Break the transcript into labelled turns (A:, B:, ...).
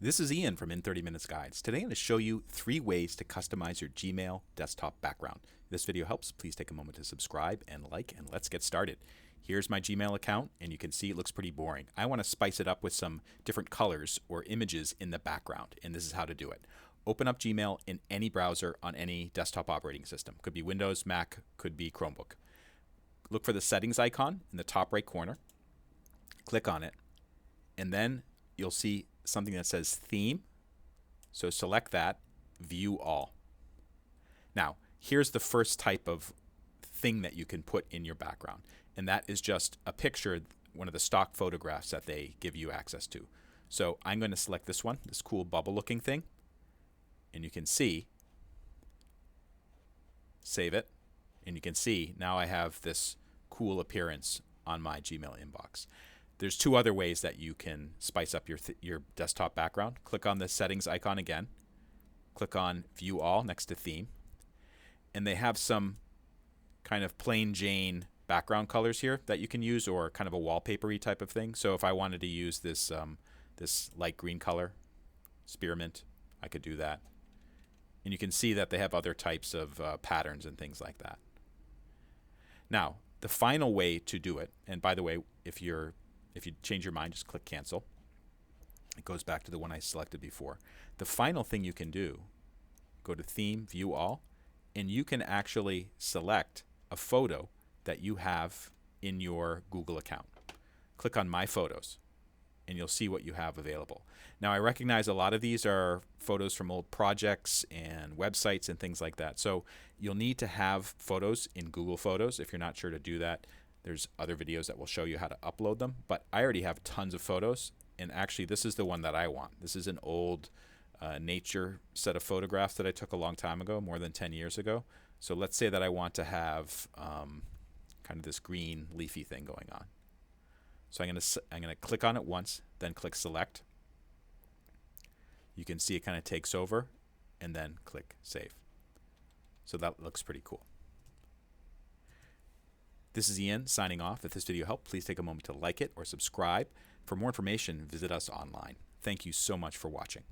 A: This is Ian from In 30 Minutes Guides. Today I'm going to show you 3 ways to customize your Gmail desktop background. If this video helps, please take a moment to subscribe and like, and let's get started. Here's my Gmail account, and you can see it looks pretty boring. I want to spice it up with some different colors or images in the background, and this is how to do it. Open up Gmail in any browser on any desktop operating system. Could be Windows, Mac, could be Chromebook. Look for the settings icon in the top right corner. Click on it, and then you'll see something that says theme. So select that, view all. Now, here's the first type of thing that you can put in your background, and that is just a picture, one of the stock photographs that they give you access to. So I'm going to select this one, this cool bubble looking thing, and you can see, save it, and you can see now I have this cool appearance on my Gmail inbox. There's 2 other ways that you can spice up your desktop background. Click on the settings icon again. Click on View All next to Theme. And they have some kind of plain Jane background colors here that you can use, or kind of a wallpapery type of thing. So if I wanted to use this, this light green color, spearmint, I could do that. And you can see that they have other types of patterns and things like that. Now, the final way to do it, and by the way, if you change your mind, just click cancel. It goes back to the one I selected before. The final thing you can do, go to Theme, View All, and you can actually select a photo that you have in your Google account. Click on My Photos, and you'll see what you have available. Now, I recognize a lot of these are photos from old projects and websites and things like that. So you'll need to have photos in Google Photos. If you're not sure to do that, there's other videos that will show you how to upload them, but I already have tons of photos, and actually this is the one that I want. This is an old nature set of photographs that I took a long time ago, more than 10 years ago. So let's say that I want to have kind of this green leafy thing going on. So I'm going to click on it once, then click Select. You can see it kind of takes over, and then click Save. So that looks pretty cool. This is Ian signing off. If this video helped, please take a moment to like it or subscribe. For more information, visit us online. Thank you so much for watching.